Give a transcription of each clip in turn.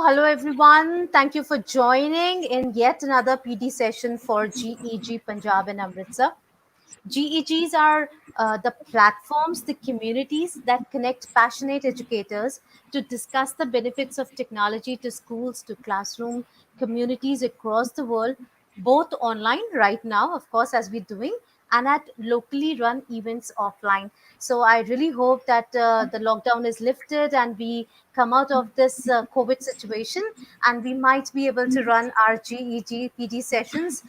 Hello everyone. Thank you for joining in yet another PD session for GEG Punjab and Amritsar. GEGs are the platforms, the communities that connect passionate educators to discuss the benefits of technology to schools, to classroom communities across the world, both online right now, of course, as we're doing, and at locally run events offline. So I really hope that the lockdown is lifted and we come out of this COVID situation, and we might be able to run our GEG PD sessions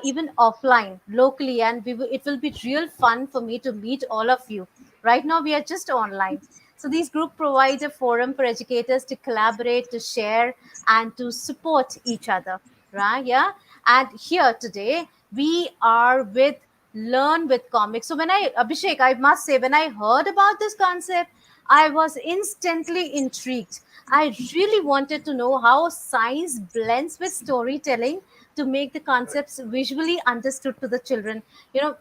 even offline, locally, and it will be real fun for me to meet all of you. Right now, we are just online. So these group provide a forum for educators to collaborate, to share, and to support each other, right? Yeah. And here today, we are with Learn with Comics. So Abhishek, I must say, when I heard about this concept, I was instantly intrigued. I really wanted to know how science blends with storytelling to make the concepts visually understood to the children. You know,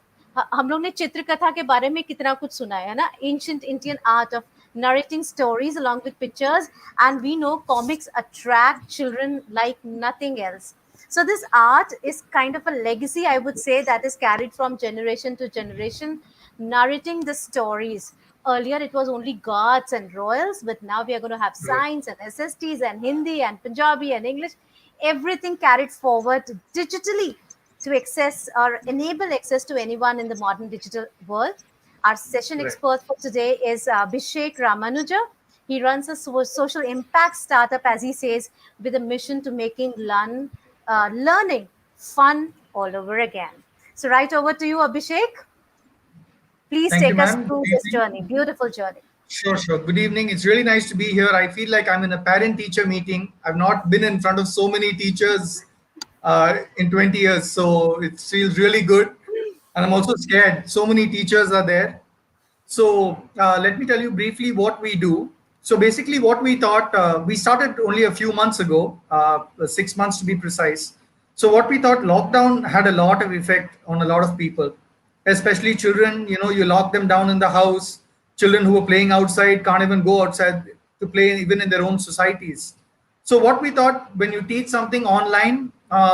हम लोग ने चित्रकथा के बारे में कितना कुछ सुना है ना, ancient Indian art of narrating stories along with pictures, and we know comics attract children like nothing else. So this art is kind of a legacy, I would say, that is carried from generation to generation, narrating the stories. Earlier it was only gods and royals, but now we are going to have Right. science and SSTs and Hindi and Punjabi and English, everything carried forward digitally to access or enable access to anyone in the modern digital world. Our session Right. expert for today is Abhishek Ramanuja. He runs a social impact startup, as he says, with a mission to making learning fun all over again. So, right over to you, Abhishek. Please Thank you, take us ma'am. Good through this evening. journey, beautiful journey. Sure, sure. Good evening. It's really nice to be here. I feel like I'm in a parent-teacher meeting. I've not been in front of so many teachers in 20 years, so it feels really good. And I'm also scared. So many teachers are there. So let me tell you briefly what we do. So basically, what we thought, we started only a few months ago, 6 months to be precise. So what we thought, lockdown had a lot of effect on a lot of people, especially children. You know, you lock them down in the house. Children who are playing outside can't even go outside to play even in their own societies. So what we thought, when you teach something online,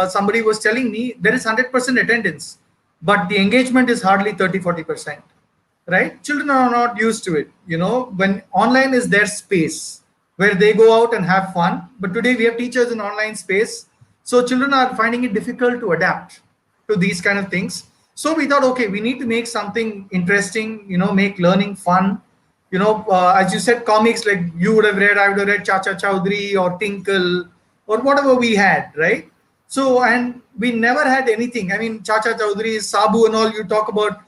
somebody was telling me there is 100% attendance, but the engagement is hardly 30-40%, right? Children are not used to it. You know, when online is their space where they go out and have fun, but today we have teachers in online space, so children are finding it difficult to adapt to these kind of things. So we thought, okay, we need to make something interesting, you know, make learning fun. You know, as you said, comics, like you would have read, I would have read Chacha Chowdhury or Tinkle or whatever we had, right? So, and we never had anything. I mean, Chacha Chowdhury, Sabu and all, you talk about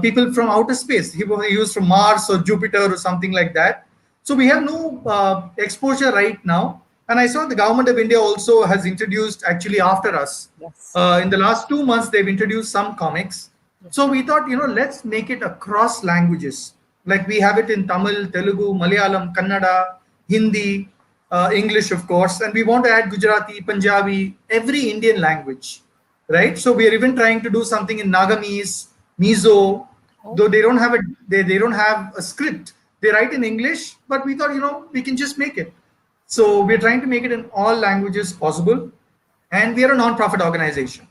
people from outer space. He was from Mars or Jupiter or something like that. So we have no exposure right now. And I saw the government of India also has introduced, actually after us, Yes. in the last 2 months, they've introduced some comics. So Yes. we thought, you know, let's make it across languages. Like we have it in Tamil, Telugu, Malayalam, Kannada, Hindi, English, of course. And we want to add Gujarati, Punjabi, every Indian language, right? So we are even trying to do something in Nagamese, Mizo, Oh, though they don't have a script. They write in English, but we thought, you know, we can just make it. So we're trying to make it in all languages possible, and we are a non-profit organization.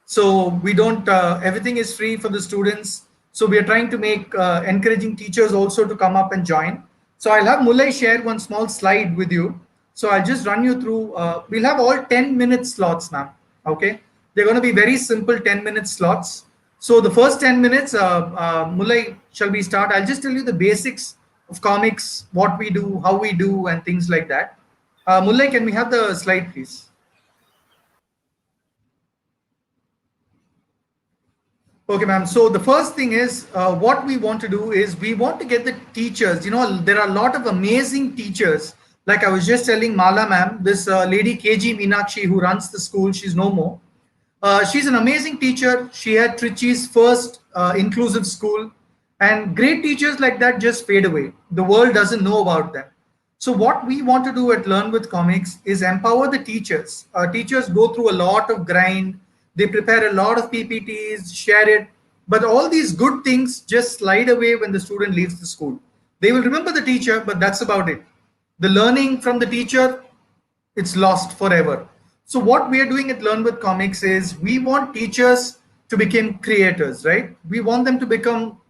So we don't. Everything is free for the students. So we are trying to make encouraging teachers also to come up and join. So I'll have Mulay share one small slide with you. So I'll just run you through. We'll have all 10-minute slots now. Okay, they're going to be very simple 10-minute slots. So the first 10 minutes, Mulay, shall we start? I'll just tell you the basics of comics, what we do, how we do, and things like that. Mulay, can we have the slide, please? Okay, ma'am. So the first thing is what we want to do is we want to get the teachers. You know, there are a lot of amazing teachers. Like I was just telling Mala, ma'am, this lady KG Meenakshi who runs the school, she's no more. She's an amazing teacher. She had Trichy's first inclusive school, and great teachers like that just fade away. The world doesn't know about them. So what we want to do at Learn with Comics is empower the teachers. Teachers go through a lot of grind. They prepare a lot of PPTs, share it, but all these good things just slide away when the student leaves the school. They will remember the teacher, but that's about it. The learning from the teacher it's lost forever. So what we are doing at Learn with Comics is we want teachers to become creators, right? We want them to become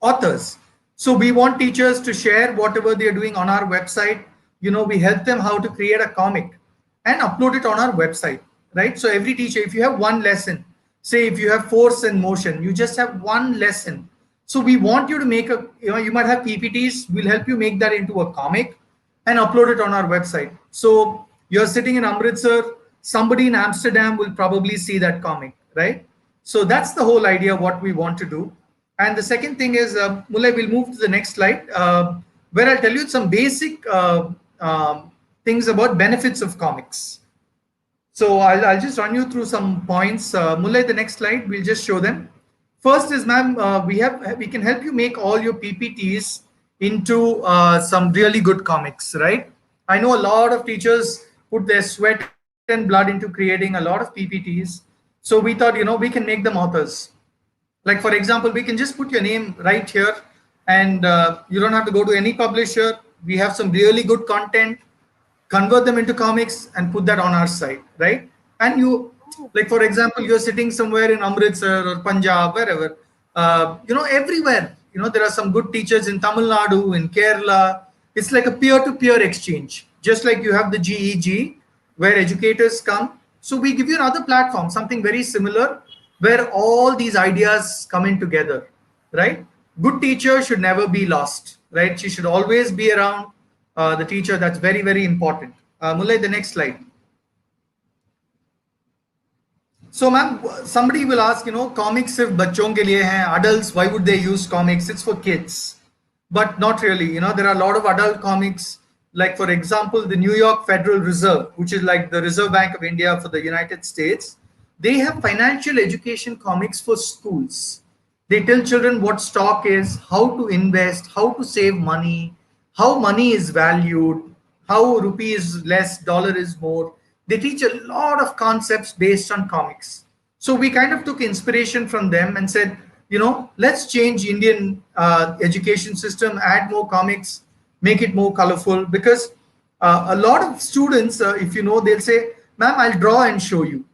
authors. So we want teachers to share whatever they're doing on our website. We help them how to create a comic and upload it on our website, right? So every teacher, if you have one lesson, say if you have force and motion, you just have one lesson. So we want you to make you might have PPTs, we'll help you make that into a comic and upload it on our website. So you're sitting in Amritsar, somebody in Amsterdam will probably see that comic, right? So that's the whole idea of what we want to do. And the second thing is, Mulay, we'll move to the next slide, where I'll tell you some basic things about benefits of comics. So I'll just run you through some points. Mulay, the next slide, we'll just show them. First is, ma'am, we can help you make all your PPTs into some really good comics, right? I know a lot of teachers put their sweat and blood into creating a lot of PPTs. So we thought, we can make them authors. Like for example, we can just put your name right here, and you don't have to go to any publisher. We have some really good content, convert them into comics and put that on our site, right? And you, like for example, you're sitting somewhere in Amritsar or Punjab, wherever, everywhere, there are some good teachers in Tamil Nadu, in Kerala. It's like a peer-to-peer exchange, just like you have the GEG, where educators come. So we give you another platform, something very similar, where all these ideas come in together, right? Good teacher should never be lost, right? She should always be around the teacher. That's very, very important. Mulay, the next slide. So, ma'am, somebody will ask, comics if bachon ke liye hain, adults, why would they use comics? It's for kids. But not really. There are a lot of adult comics. Like, for example, the New York Federal Reserve, which is like the Reserve Bank of India for the United States. They have financial education comics for schools. They tell children what stock is, how to invest, how to save money, how money is valued, how rupee is less, dollar is more. They teach a lot of concepts based on comics. So we kind of took inspiration from them and said, let's change Indian education system, add more comics, make it more colorful. Because a lot of students, if they'll say, ma'am, I'll draw and show you.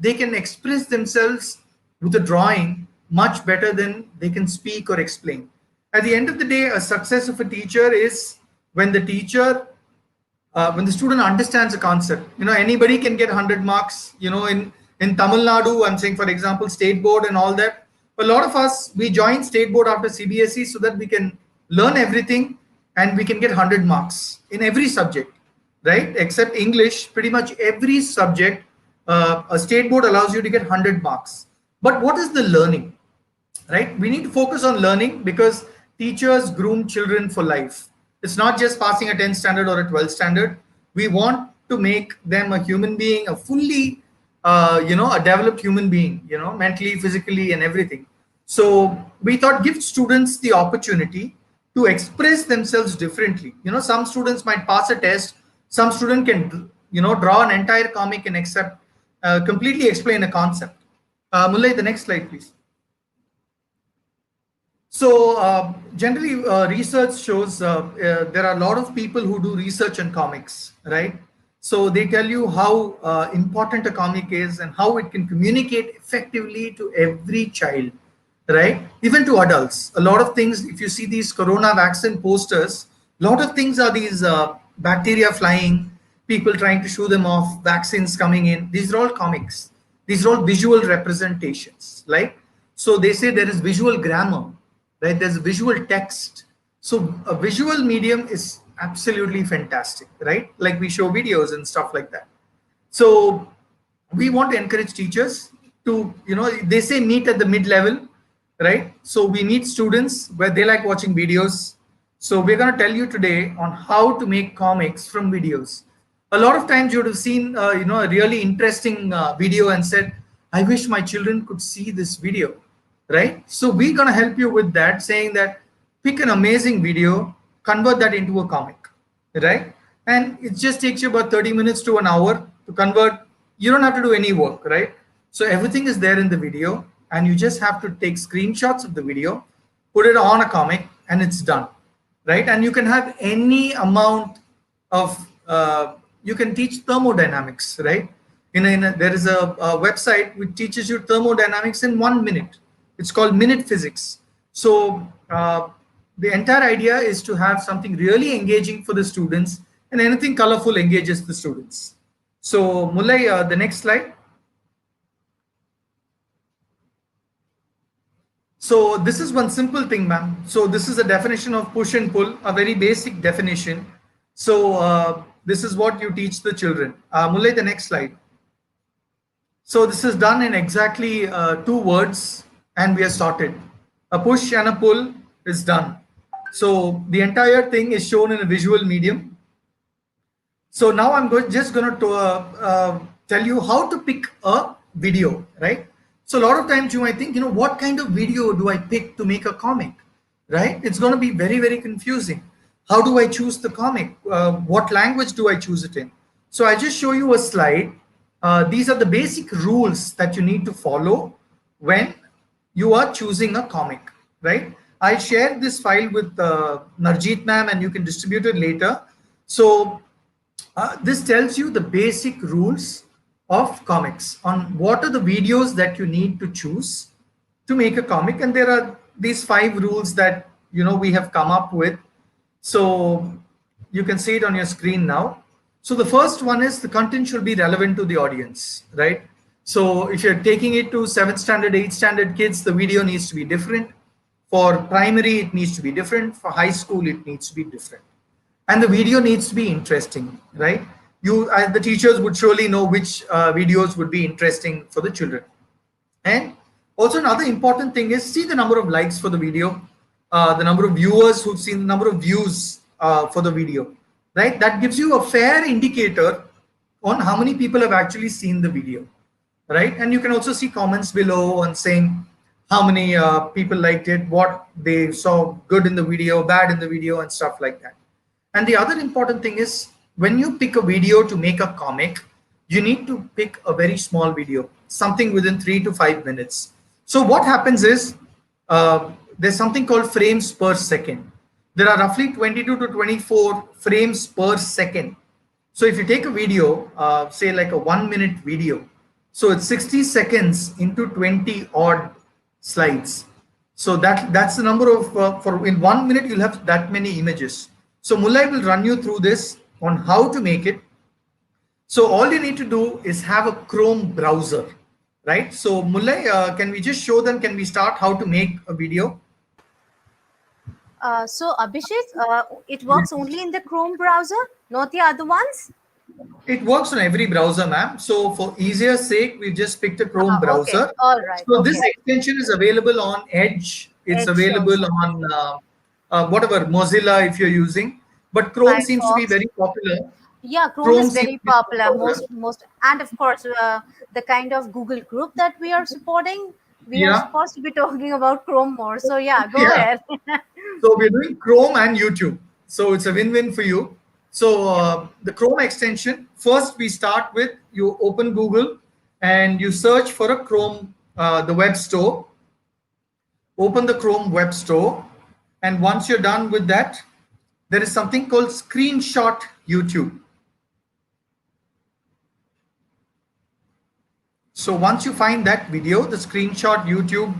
They can express themselves with a drawing much better than they can speak or explain. At the end of the day, a success of a teacher is when the student understands a concept. Anybody can get 100 marks. In Tamil Nadu, I'm saying, for example, state board and all that. A lot of us, we join state board after CBSE so that we can learn everything and we can get 100 marks in every subject, right? Except English, pretty much every subject, a state board allows you to get 100 marks. But what is the learning, right? We need to focus on learning because teachers groom children for life. It's not just passing a 10th standard or a 12th standard. We want to make them a human being, a fully, a developed human being, mentally, physically, and everything. So we thought give students the opportunity to express themselves differently. Some students might pass a test. Some student can, draw an entire comic and completely explain a concept. Mulay, the next slide, please. So generally, research shows there are a lot of people who do research on comics, right? So they tell you how important a comic is and how it can communicate effectively to every child, right? Even to adults. A lot of things, if you see these corona vaccine posters, a lot of things are these bacteria flying, people trying to show them off, vaccines coming in. These are all comics. These are all visual representations, right? So they say there is visual grammar, right? There's visual text. So a visual medium is absolutely fantastic, right? Like we show videos and stuff like that. So we want to encourage teachers to, they say meet at the mid-level, right? So we meet students where they like watching videos. So we're going to tell you today on how to make comics from videos. A lot of times you would have seen, a really interesting video and said, I wish my children could see this video, right? So we're going to help you with that, saying that pick an amazing video, convert that into a comic, right? And it just takes you about 30 minutes to an hour to convert. You don't have to do any work, right? So everything is there in the video and you just have to take screenshots of the video, put it on a comic and it's done, right? And you can have any amount of you can teach thermodynamics, right? There is a website which teaches you thermodynamics in 1 minute. It's called Minute Physics. So the entire idea is to have something really engaging for the students, and anything colorful engages the students. So Mulay, the next slide. So this is one simple thing, ma'am. So this is a definition of push and pull, a very basic definition. So this is what you teach the children. Mulay, the next slide. So this is done in exactly 2 words, and we are sorted. A push and a pull is done. So the entire thing is shown in a visual medium. So now I'm just going to tell you how to pick a video, right? So a lot of times you might think, what kind of video do I pick to make a comic, right? It's going to be very, very confusing. How do I choose the comic? What language do I choose it in? So I just show you a slide. These are the basic rules that you need to follow when you are choosing a comic, right? I shared this file with Narjeet ma'am, and you can distribute it later. So this tells you the basic rules of comics on what are the videos that you need to choose to make a comic. And there are these 5 rules that we have come up with. So you can see it on your screen now. So the first one is the content should be relevant to the audience, right? So if you're taking it to 7th standard, 8th standard kids, the video needs to be different. For primary, it needs to be different. For high school, it needs to be different. And the video needs to be interesting, right? You, as the teachers, would surely know which videos would be interesting for the children. And also another important thing is see the number of likes for the video, the number of viewers who've seen, the number of views for the video, right? That gives you a fair indicator on how many people have actually seen the video, right? And you can also see comments below on saying how many people liked it, what they saw good in the video, bad in the video, and stuff like that. And the other important thing is when you pick a video to make a comic, you need to pick a very small video, something within 3 to 5 minutes. So what happens is there's something called frames per second. There are roughly 22 to 24 frames per second. So if you take a video, say like a 1-minute video, so it's 60 seconds into 20 odd slides. So that's the number of, for in 1 minute, you'll have that many images. So Mulay will run you through this on how to make it. So all you need to do is have a Chrome browser, right? So Mulay, can we just show them, can we start how to make a video? So Abhishek, it works only in the Chrome browser, not the other ones? It works on every browser, ma'am. So for easier sake, we just picked a Chrome Okay, browser. all right, So this okay. extension is available on Edge. It's Edge available also. on whatever Mozilla if you're using. But Chrome seems to be Firefox. very popular. Yeah, Chrome Chrome is seems very to be very popular. popular. Most, and of course, the kind of Google group that we are supporting, we are Yeah, supposed to be talking about Chrome more. So yeah, go yeah. ahead. So we're doing Chrome and YouTube. So it's a win-win for you. So Yeah. the Chrome extension, first we start with you open Google and you search for a Chrome, the web store. Open the Chrome web store. And once you're done with that, there is something called Screenshot YouTube. So once you find that video, the Screenshot YouTube,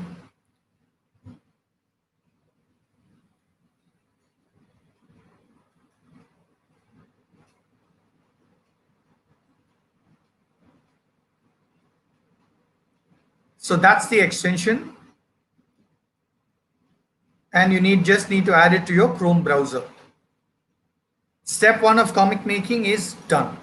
so that's the extension. And you just need to add it to your Chrome browser. Step 1 of comic making is done.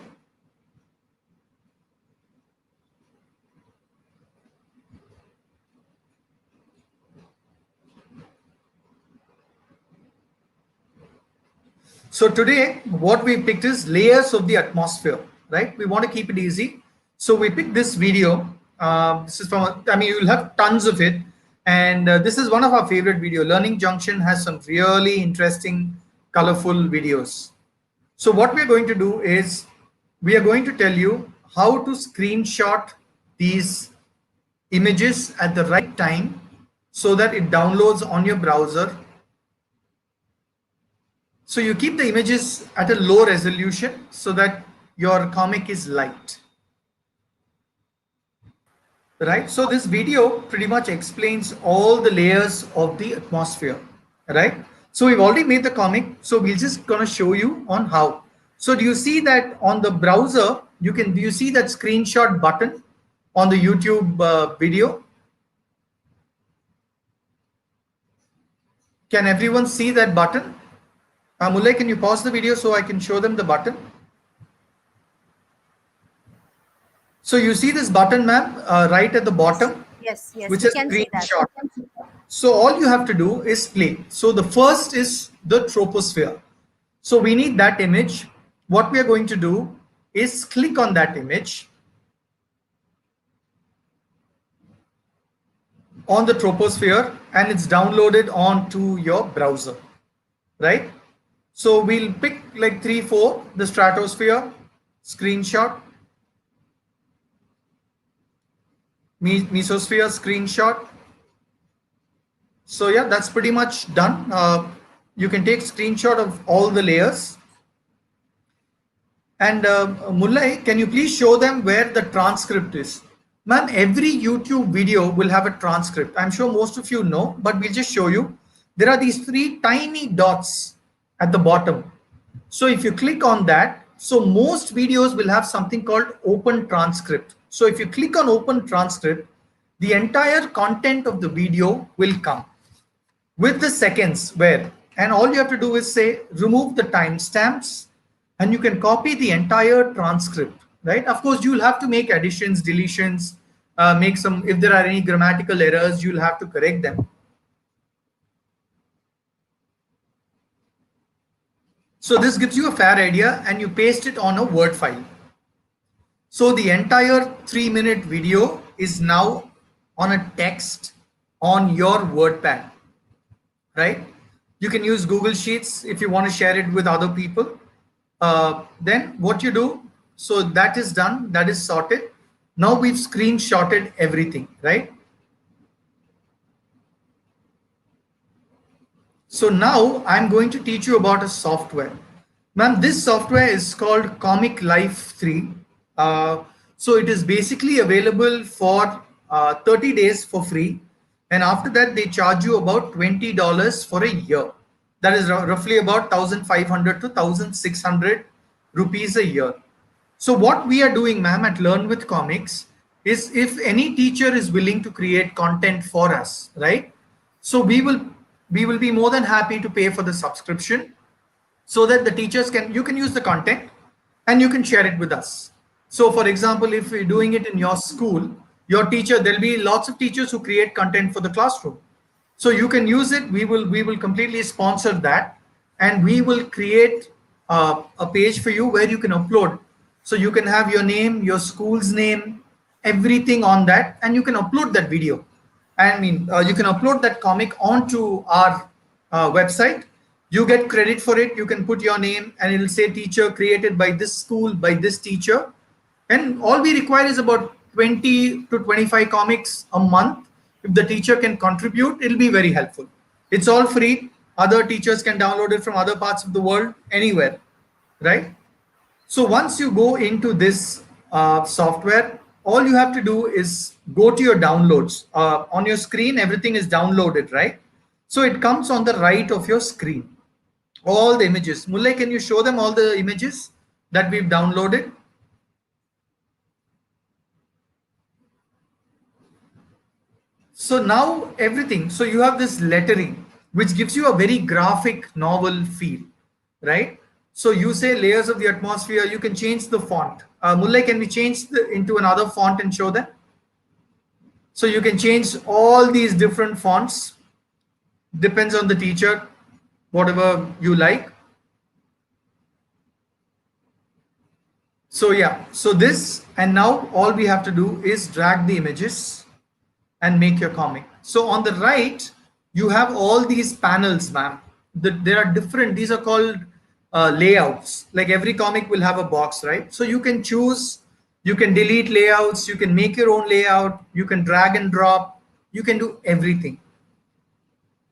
So today, what we picked is layers of the atmosphere, right? We want to keep it easy. So we picked this video. This is from, I mean, you'll have tons of it. And this is one of our favorite video. Learning Junction has some really interesting, colorful videos. So what we're going to do is we are going to tell you how to screenshot these images at the right time so that it downloads on your browser. So you keep the images at a low resolution so that your comic is light, right? So this video pretty much explains all the layers of the atmosphere, right? So we've already made the comic, so we're just gonna show you on how. So do you see that on the browser, do you see that screenshot button on the YouTube video? Can everyone see that button? Mulay, can you pause the video so I can show them the button? So you see this button, ma'am, right at the Yes, bottom, yes, yes. which We is can see that. screenshot. So all you have to do is play. So the first is the troposphere. So we need that image. What we are going to do is click on that image on the troposphere, and it's downloaded onto your browser, right? So we'll pick like 3, 4, the stratosphere, screenshot, mesosphere, screenshot. So yeah, that's pretty much done. You can take screenshot of all the layers. And Mullai, can you please show them where the transcript is? Ma'am, every YouTube video will have a transcript. I'm sure most of you know, but we'll just show you. There are these 3 tiny dots at the bottom. So if you click on that, so most videos will have something called open transcript. So if you click on open transcript, the entire content of the video will come with the seconds where, and all you have to do is say remove the timestamps, and you can copy the entire transcript, right? Of course you'll have to make additions, deletions, make some, if there are any grammatical errors you'll have to correct them. So this gives you a fair idea, and you paste it on a Word file. So the entire 3-minute video is now on a text on your WordPad, right? You can use Google Sheets if you want to share it with other people. Then what you do, so that is done, that is sorted. Now we've screenshotted everything, right? So now I'm going to teach you about a software. Ma'am, this software is called Comic Life 3. So it is basically available for 30 days for free. And after that, they charge you about $20 for a year. That is roughly about 1,500 to 1,600 rupees a year. So what we are doing, ma'am, at Learn with Comics is, if any teacher is willing to create content for us, right? So we will be more than happy to pay for the subscription, so that the teachers you can use the content and you can share it with us. So for example, if you're doing it in your school, your teacher, there'll be lots of teachers who create content for the classroom. So you can use it. We will completely sponsor that, and we will create a page for you where you can upload. So you can have your name, your school's name, everything on that, and you can upload that video. I mean, you can upload that comic onto our website. You get credit for it. You can put your name, and it'll say teacher created by this school, by this teacher. And all we require is about 20 to 25 comics a month. If the teacher can contribute, it'll be very helpful. It's all free. Other teachers can download it from other parts of the world, anywhere, right? So once you go into this software, all you have to do is go to your downloads. On your screen, everything is downloaded, right? So it comes on the right of your screen. All the images. Mullai, can you show them all the images that we've downloaded? So now everything. So you have this lettering, which gives you a very graphic novel feel, right? So you say layers of the atmosphere, you can change the font. Mullai, can we change into another font and show them? So you can change all these different fonts. Depends on the teacher, whatever you like. So yeah, so this, and now all we have to do is drag the images and make your comic. So on the right, you have all these panels, ma'am. There are different, these are called layouts. Like every comic will have a box, right? So you can choose, you can delete layouts, you can make your own layout, you can drag and drop, you can do everything.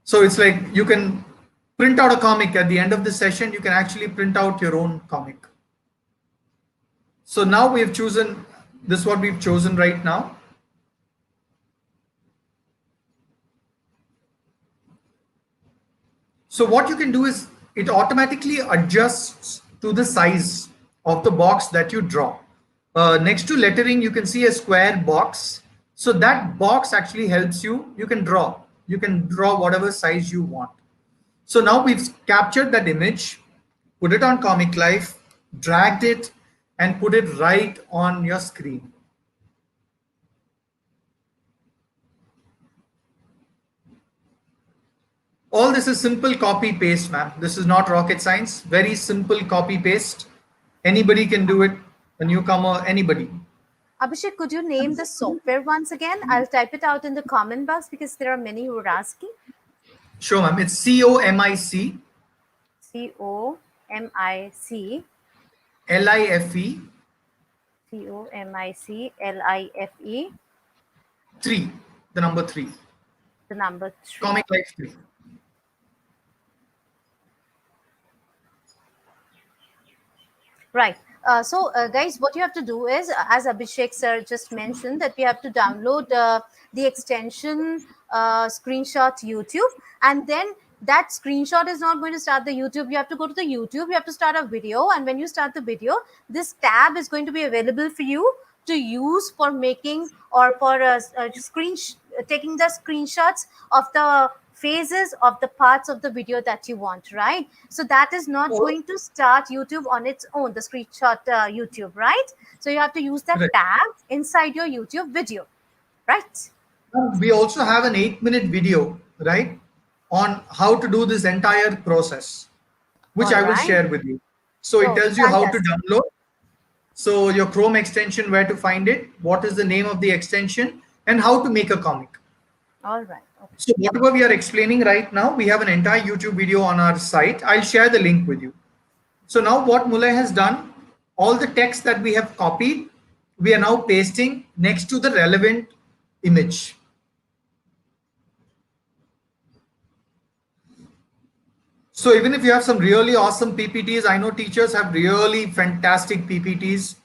So it's like you can print out a comic at the end of the session, you can actually print out your own comic. So now we have chosen this is what we've chosen right now. So what you can do is it automatically adjusts to the size of the box that you draw. Next to lettering, you can see a square box. So that box actually helps you. You can draw. You can draw whatever size you want. So now we've captured that image, put it on Comic Life, dragged it, and put it right on your screen. All this is simple copy paste, ma'am. This is not rocket science. Very simple copy paste. Anybody can do it. A newcomer, anybody. Abhishek, could you name the software once again? I'll type it out in the comment box because there are many who are asking. Sure, ma'am. It's COMIC COMIC LIFE COMICLIFE 3. The number 3. the number 3. Comic Life 3. Right. So, guys, what you have to do is, as Abhishek sir just mentioned, that we have to download the extension screenshot YouTube, and then that screenshot is not going to start the YouTube. You have to go to the YouTube, you have to start a video, and when you start the video, this tab is going to be available for you to use for making or for taking the screenshots of the phases of the parts of the video that you want, right? So that is not Oh, going to start YouTube on its own, the screenshot YouTube, right? So you have to use that correct. tab inside your YouTube video, right? We also have an 8-minute video, right, on how to do this entire process, which All I will right. share with you. So it Oh, tells you how to fantastic. download. So your Chrome extension, where to find it, what is the name of the extension, and how to make a comic. All right. Okay. So whatever we are explaining right now, we have an entire YouTube video on our site. I'll share the link with you. So now what Mulay has done, all the text that we have copied, we are now pasting next to the relevant image. So even if you have some really awesome PPTs, I know teachers have really fantastic PPTs.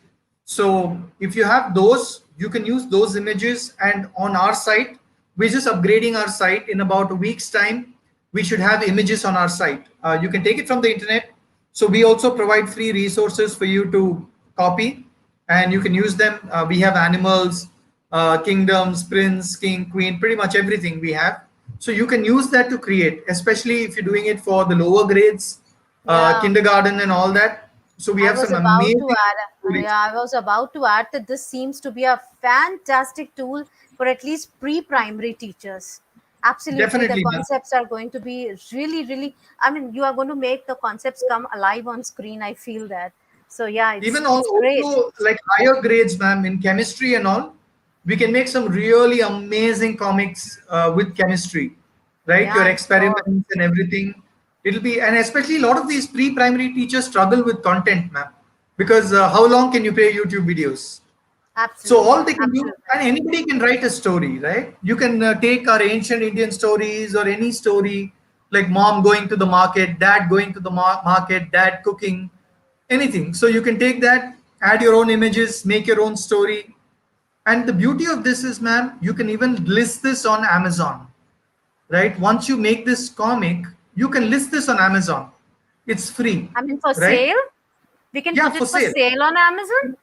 So if you have those, you can use those images, and on our site, we're just upgrading our site. In about a week's time, we should have images on our site. You can take it from the internet. So we also provide free resources for you to copy, and you can use them. We have animals, kingdoms, prince, king, queen, pretty much everything we have. So you can use that to create, especially if you're doing it for the lower grades, Yeah. kindergarten and all that. So we I have was some about to amazing add, stories. yeah, I was about to add that this seems to be a fantastic tool for at least pre-primary teachers. Absolutely, the Definitely, ma'am. concepts are going to be really, really. I mean, you are going to make the concepts come alive on screen. I feel that. So yeah, Even it's great. also like higher grades, ma'am, in chemistry and all, we can make some really amazing comics with chemistry, right? Yeah, Your I'm sure. experiments and everything. It'll be, and especially a lot of these pre-primary teachers struggle with content, ma'am, because how long can you play YouTube videos? So Absolutely, all they can do, absolutely. and anybody can write a story, right? You can take our ancient Indian stories or any story, like mom going to the market, dad going to the market, dad cooking, anything. So you can take that, add your own images, make your own story. And the beauty of this is, ma'am, you can even list this on Amazon, right? Once you make this comic, you can list this on Amazon. It's free, I mean, for right? sale, we can Yeah, put for it for sale. sale on Amazon.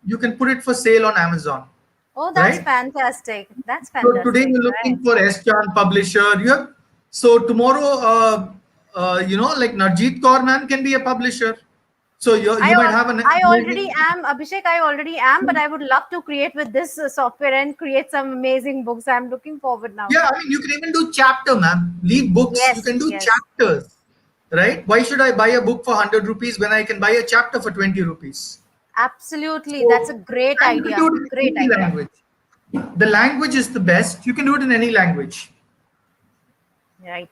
You can put it for sale on Amazon, Oh, that's right? fantastic. That's So today fantastic, you're right? looking for S-Chan publisher. You have, so tomorrow, like Narjeet Kaur ma'am can be a publisher. So I you might al- have an I already amazing. am, Abhishek. I already am, but I would love to create with this software and create some amazing books. I'm looking forward now. Yeah, I mean, you can even do chapter, ma'am. Leave books. You can Yes, do yes, chapters, right? Why should I buy a book for 100 rupees when I can buy a chapter for 20 rupees? absolutely. That's a So, great and you can idea. do it in Great any idea. language. The language is the best. You can do it in any language. Right.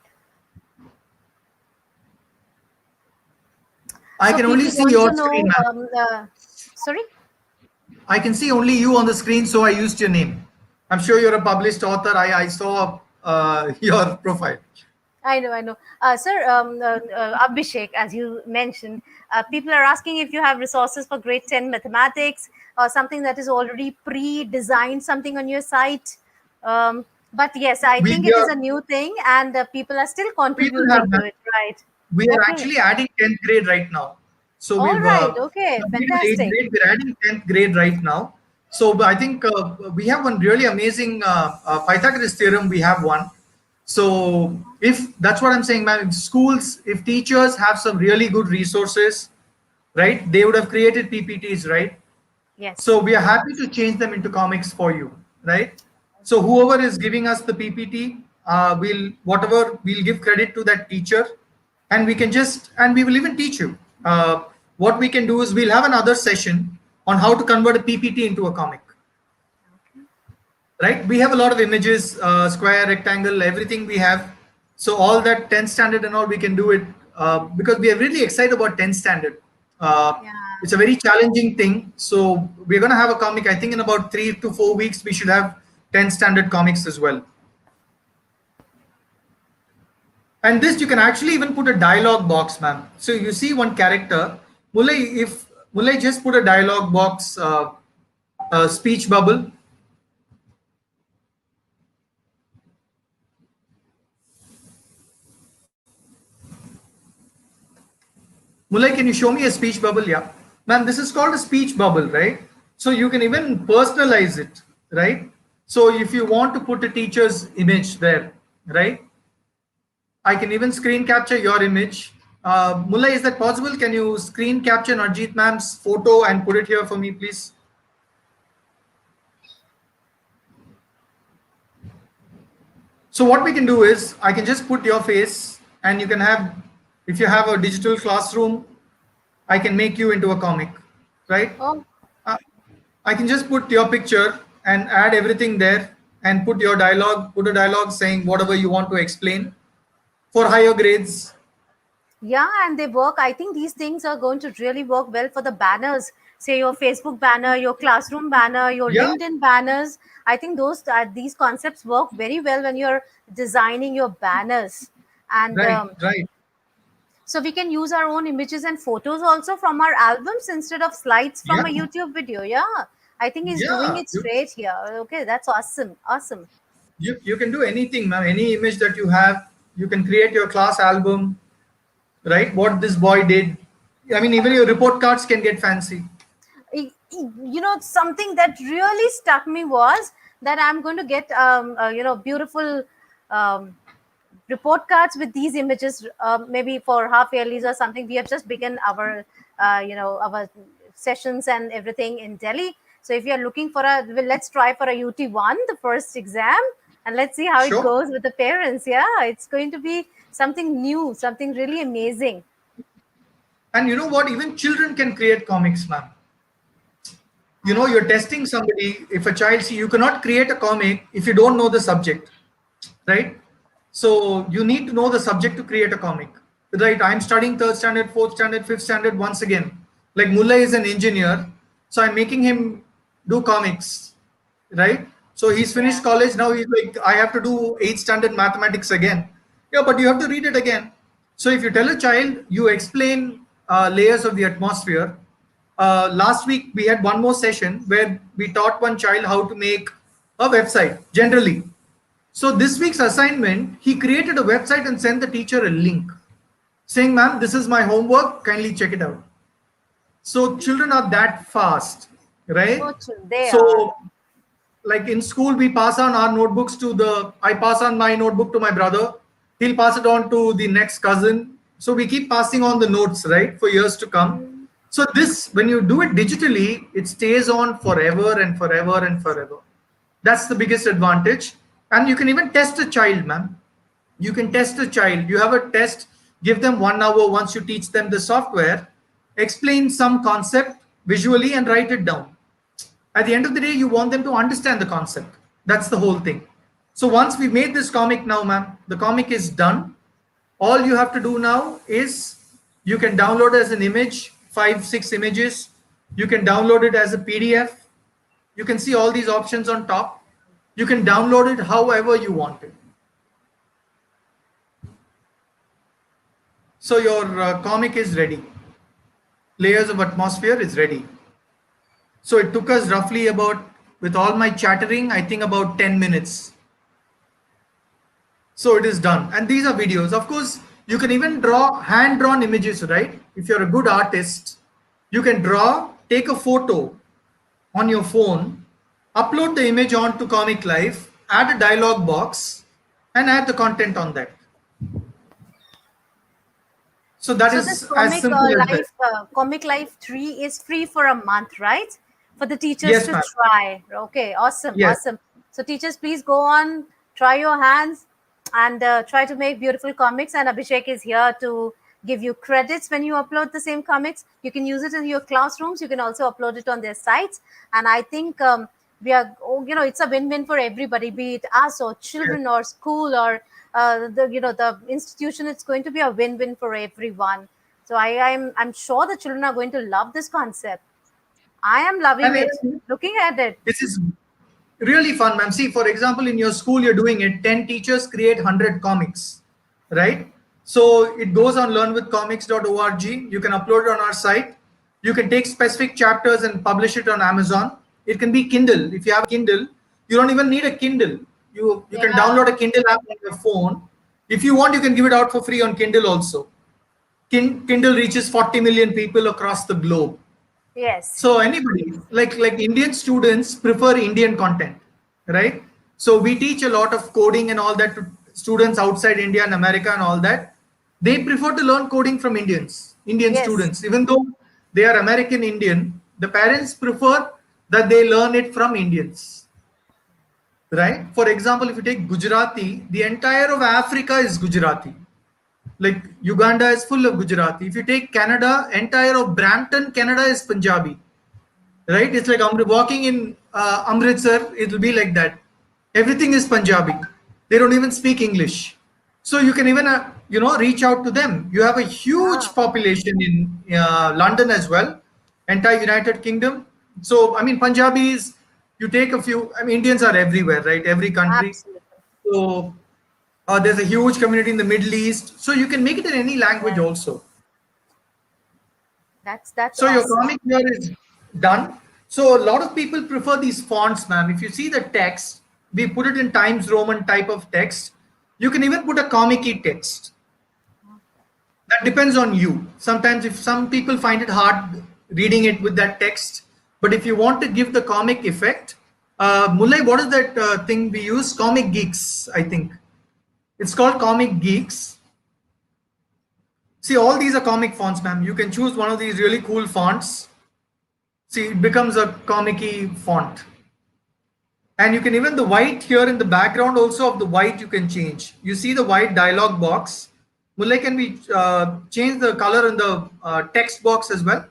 I So can only people see want your to screen, know. ma'am. Sorry. I can see only you on the screen, so I used your name. I'm sure you're a published author. I saw your profile. I know. Sir, Abhishek, as you mentioned, people are asking if you have resources for grade 10 mathematics or something that is already pre-designed something on your site. But yes, I We think it is are a new thing and people are still we will have contributing to that. it, right? We are Okay. actually adding 10th grade right now. So All we've right. Okay. completed 8th Fantastic. grade. We're adding 10th grade right now. So but I think we have one really amazing Pythagoras theorem. We have one. So if that's what I'm saying, ma'am, if schools, if teachers have some really good resources, right, they would have created PPTs, right? So Yes. we are happy to change them into comics for you, right? So whoever is giving us the PPT, we'll give credit to that teacher, and we can just and we will even teach you. What we can do is we'll have another session on how to convert a PPT into a comic, right? We have a lot of images, square, rectangle, everything we have. So all that 10th standard and all we can do it because we are really excited about 10th standard. Yeah. It's a very challenging thing. So we're going to have a comic. I think in about 3 to 4 weeks we should have 10th standard comics as well. And this you can actually even put a dialogue box, ma'am. So you see one character, Mulay. If Mulay just put a dialogue box, speech bubble. Mulay, can you show me a speech bubble? Yeah. Ma'am, this is called a speech bubble, right? So you can even personalize it, right? So if you want to put a teacher's image there, right? I can even screen capture your image. Mulay, is that possible? Can you screen capture Narjeet ma'am's photo and put it here for me, please? So what we can do is I can just put your face and you can have, if you have a digital classroom, I can make you into a comic, right? Oh, Uh, I can just put your picture and add everything there and put your dialogue, put a dialogue saying whatever you want to explain for higher grades. yeah, and they work. I think these things are going to really work well for the banners. Say your Facebook banner, your classroom banner, your Yeah, LinkedIn banners. I think these concepts work very well when you're designing your banners. And right, right. so we can use our own images and photos also from our albums instead of slides from Yeah, a YouTube video. Yeah, I think he's doing yeah. it straight here. Okay, that's awesome. Awesome. You can do anything, ma'am. Any image that you have, you can create your class album, right? What this boy did. I mean, even your report cards can get fancy. You know, something that really stuck me was that I'm going to get beautiful um, report cards with these images, maybe for half yearlies or something. We have just begun our our sessions and everything in Delhi. So if you're looking for a well, let's try for a UT1, the first exam, and let's see how it Sure. goes with the parents. Yeah, it's going to be something new, something really amazing. And you know what? Even children can create comics, ma'am. You know, you're testing somebody. If a child, see, you cannot create a comic if you don't know the subject, right? So you need to know the subject to create a comic, right? I'm studying third standard, fourth standard, fifth standard once again. Like Mullah is an engineer, so I'm making him do comics, right? So he's finished Yeah. college now. He's like, I have to do eighth standard mathematics again. Yeah, but you have to read it again. So if you tell a child, you explain layers of the atmosphere. Last week we had one more session where we taught one child how to make a website generally. So this week's assignment, he created a website and sent the teacher a link saying, ma'am, this is my homework, kindly check it out. So children are that fast, right? Oh, they are. So like in school, we pass on our notebooks to I pass on my notebook to my brother. He'll pass it on to the next cousin. So we keep passing on the notes, right, for years to come. Mm. So this, when you do it digitally, it stays on forever and forever and forever. That's the biggest advantage. And you can even test a child, ma'am. You can test a child. You have a test, give them 1 hour once you teach them the software, explain some concept visually and write it down. At the end of the day, you want them to understand the concept. That's the whole thing. So once we made this comic now, ma'am, the comic is done. All you have to do now is you can download as an image, 5, 6 images. You can download it as a PDF. You can see all these options on top. You can download it however you want it. So your comic is ready. Layers of atmosphere is ready. So it took us roughly about, with all my chattering, I think about 10 minutes. So it is done. And these are videos. Of course, you can even draw hand drawn images, right? If you're a good artist, you can draw, take a photo on your phone, upload the image onto Comic Life, add a dialog box, and add the content on that. So that So this is as simple as that. Comic Life 3 is free for a month, right? For the teachers Yes, to ma'am. try. Okay, awesome, Yes. awesome. So teachers, please go on, try your hands, and try to make beautiful comics. And Abhishek is here to give you credits when you upload the same comics. You can use it in your classrooms. You can also upload it on their sites. And I think we are, it's a win-win for everybody, be it us or Yes. children or school or the institution. It's going to be a win-win for everyone. So I'm sure the children are going to love this concept. I am loving And it, looking at it. this is really fun, ma'am. See, for example, in your school, you're doing it. 10 teachers create 100 comics, right? So it goes on learnwithcomics.org. You can upload it on our site. You can take specific chapters and publish it on Amazon. It can be Kindle. If you have a Kindle, you don't even need a Kindle. You can Yeah. download a Kindle app on your phone. If you want, you can give it out for free on Kindle also. Kindle reaches 40 million people across the globe. Yes. So anybody, like Indian students prefer Indian content, right? So we teach a lot of coding and all that to students outside India and America and all that. They prefer to learn coding from Indian Yes. students, even though they are American Indian. The parents prefer that they learn it from Indians, right? For example, if you take Gujarati, the entire of Africa is Gujarati. Like Uganda is full of Gujarati. If you take Canada, entire of Brampton, Canada is Punjabi, right? It's like walking in Amritsar, it'll be like that. Everything is Punjabi. They don't even speak English. So you can even, reach out to them. You have a huge Yeah. population in London as well, entire United Kingdom. So, I mean, Punjabis, you take a few, I mean, Indians are everywhere, right? Every country. Absolutely. So there's a huge community in the Middle East. So you can make it in any language Yeah. also. That's So your awesome. comic here is done. So a lot of people prefer these fonts, ma'am. If you see the text, we put it in Times Roman type of text. You can even put a comic-y text. That depends on you. Sometimes if some people find it hard reading it with that text, but if you want to give the comic effect, Mulay, what is that thing we use? Comic Geeks, I think. It's called Comic Geeks. See, all these are comic fonts, ma'am. You can choose one of these really cool fonts. See, it becomes a comic-y font. And you can even the white here in the background also of the white you can change. You see the white dialog box. Mulay, can we change the color in the text box as well?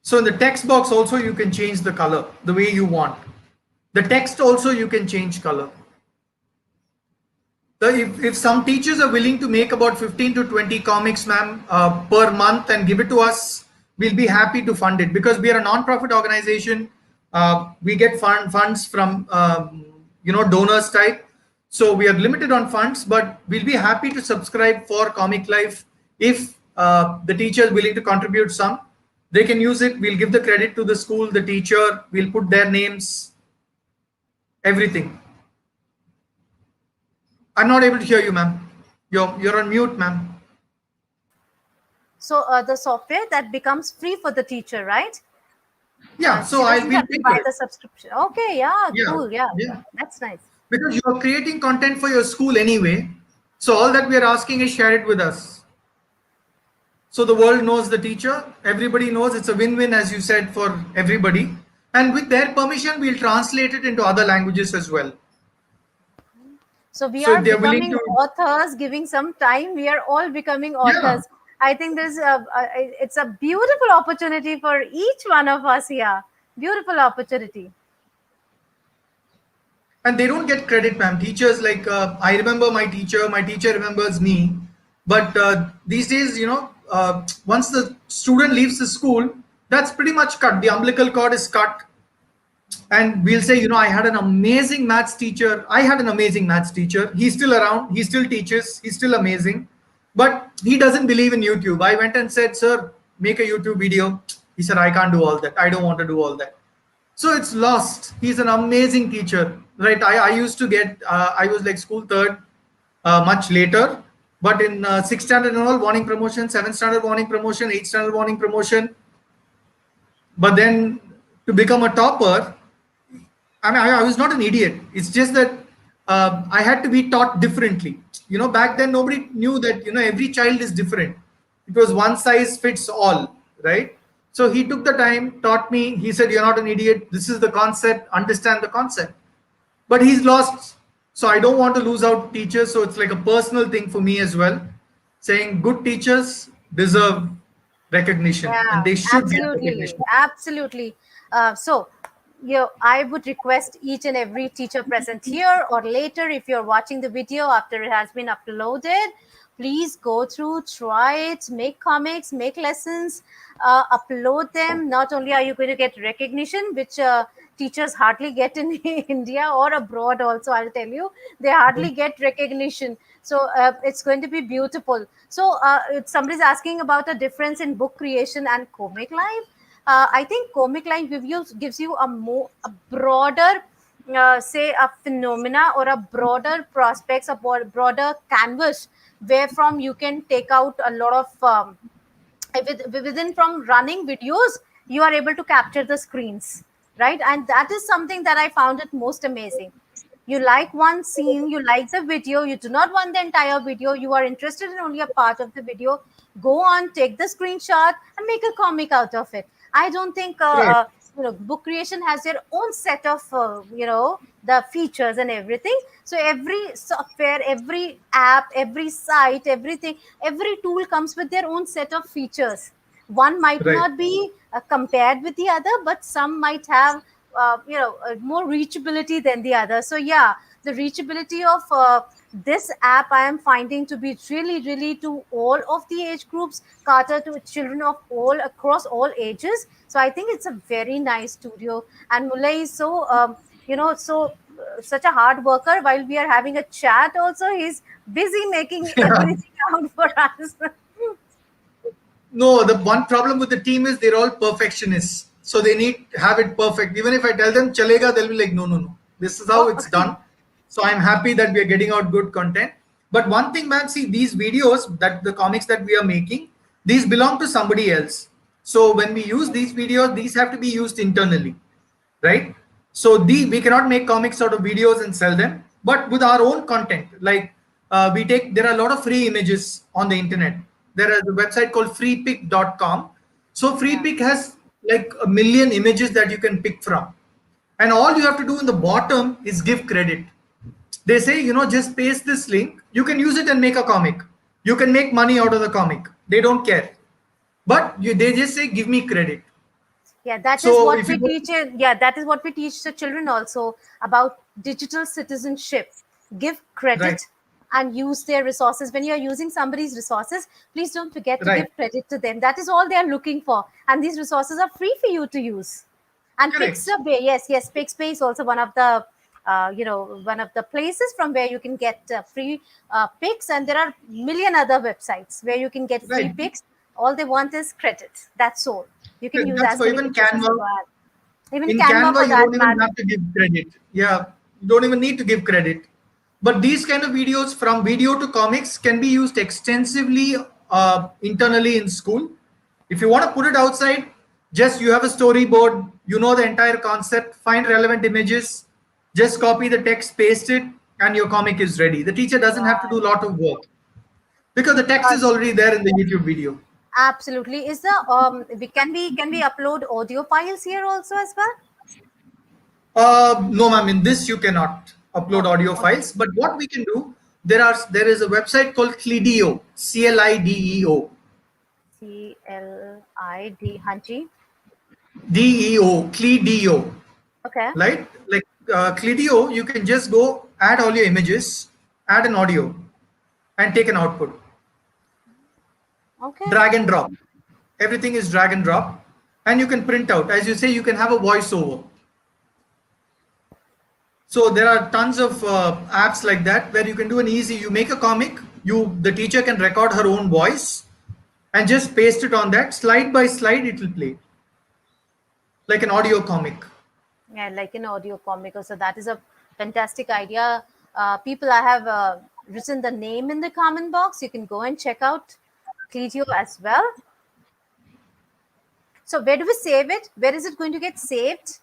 So in the text box also you can change the color the way you want. The text also you can change color. So if some teachers are willing to make about 15 to 20 comics, ma'am, per month and give it to us, we'll be happy to fund it because we are a non-profit organization. We get funds from donors type. So we are limited on funds, but we'll be happy to subscribe for Comic Life if the teacher is willing to contribute some. They can use it. We'll give the credit to the school, the teacher. We'll put their names, everything. I'm not able to hear you, ma'am. You're on mute, ma'am. So the software that becomes free for the teacher, right? Yeah, so She I doesn't will have pay to for buy it. the subscription. Okay, yeah, Yeah, cool. Yeah, yeah. that's nice. Because you are creating content for your school anyway. So all that we are asking is share it with us. So the world knows the teacher. Everybody knows it's a win-win, as you said, for everybody. And with their permission, we'll translate it into other languages as well. So we So are if they're willing becoming to, authors, giving some time. We are all becoming yeah. authors. I think it's a beautiful opportunity for each one of us here. Beautiful opportunity. And they don't get credit, ma'am. Teachers, like, I remember my teacher remembers me. But these days, once the student leaves the school, that's pretty much cut. The umbilical cord is cut. And we'll say, I had an amazing maths teacher. I had an amazing maths teacher. He's still around. He still teaches. He's still amazing. But he doesn't believe in YouTube. I went and said, sir, make a YouTube video. He said, I can't do all that. I don't want to do all that. So it's lost. He's an amazing teacher, right? I used to get, I was like school third much later. But in sixth standard and all, warning promotion, seventh standard warning promotion, eighth standard warning promotion. But then to become a topper, I mean, I was not an idiot. It's just that I had to be taught differently. Back then nobody knew that, every child is different. It was one size fits all, right? So he took the time, taught me. He said, "You're not an idiot. This is the concept. Understand the concept." But he's lost. So I don't want to lose out teachers. So it's like a personal thing for me as well, saying good teachers deserve recognition and Yeah, they should get absolutely, recognition. absolutely. I would request each and every teacher present here or later, if you're watching the video after it has been uploaded, please go through, try it, make comics, make lessons, upload them. Not only are you going to get recognition, which teachers hardly get in India or abroad also, I'll tell you, they hardly get recognition. So it's going to be beautiful. So if somebody's asking about a difference in book creation and comic line. I think comic line gives you a broader, say, a phenomena or a broader prospects, a broader canvas, where from you can take out a lot of within from running videos, you are able to capture the screens, right? And that is something that I found it most amazing. You like one scene, you like the video, you do not want the entire video, you are interested in only a part of the video, go on, take the screenshot and make a comic out of it. I don't think Right, book creation has their own set of the features and everything. So every software, every app, every site, everything, every tool comes with their own set of features. One might right. not be compared with the other, but some might have more reachability than the other. So yeah, the reachability of this app I am finding to be really, really to all of the age groups, cater to children of all across all ages. So I think it's a very nice studio. And Mulay is so such a hard worker. While we are having a chat also, he's busy making everything out for us. No, the one problem with the team is they're all perfectionists. So they need to have it perfect. Even if I tell them chalega, they'll be like, no, no, no. This is how Oh, it's done. So I'm happy that we are getting out good content. But one thing, man, see, these videos, that the comics that we are making, these belong to somebody else. So when we use these videos, these have to be used internally, right? So we cannot make comics out of videos and sell them, but with our own content. Like there are a lot of free images on the internet. There is a website called freepick.com. So yeah. freepick has like a million images that you can pick from, and all you have to do in the bottom is give credit. They say, just paste this link, you can use it and make a comic, you can make money out of the comic, they don't care. But they just say give me credit. Yeah, that is So what if we you go, teach. Yeah, that is what we teach the children also about digital citizenship. Give right, credit and use their resources. When you are using somebody's resources, please don't forget to right, give credit to them. That is all they are looking for. And these resources are free for you to use. And correct. Pixabay, yes, Pixabay is also one of the places from where you can get free pics. And there are million other websites where you can get free Right. pics. All they want is credit. That's all. You can use That's as for many even pictures as you Canva. want. Even In Canva Canva, for you that don't even matter. have to give credit. Yeah, you don't even need to give credit. But these kind of videos, from video to comics, can be used extensively internally in school. If you want to put it outside, just you have a storyboard, you know the entire concept, find relevant images, just copy the text, paste it, and your comic is ready. The teacher doesn't have to do a lot of work because the text is already there in the YouTube video. Absolutely. Is the we upload audio files here also as well? No, ma'am. In this, you cannot upload Oh, audio okay. files. But what we can do, there is a website called Clideo, Clideo, CLID Hanji. Deo, Clideo, Okay. right? Like Clideo, you can just go add all your images, add an audio, and take an output. Okay. Drag and drop. Everything is drag and drop, and you can print out. As you say, you can have a voiceover. So there are tons of apps like that where you can do an easy. You make a comic. The teacher can record her own voice and just paste it on that. Slide by slide, it will play like an audio comic. Yeah, like an audio comic. So that is a fantastic idea. People, I have written the name in the comment box. You can go and check out Clitio as well. So where do we save it? Where is it going to get saved?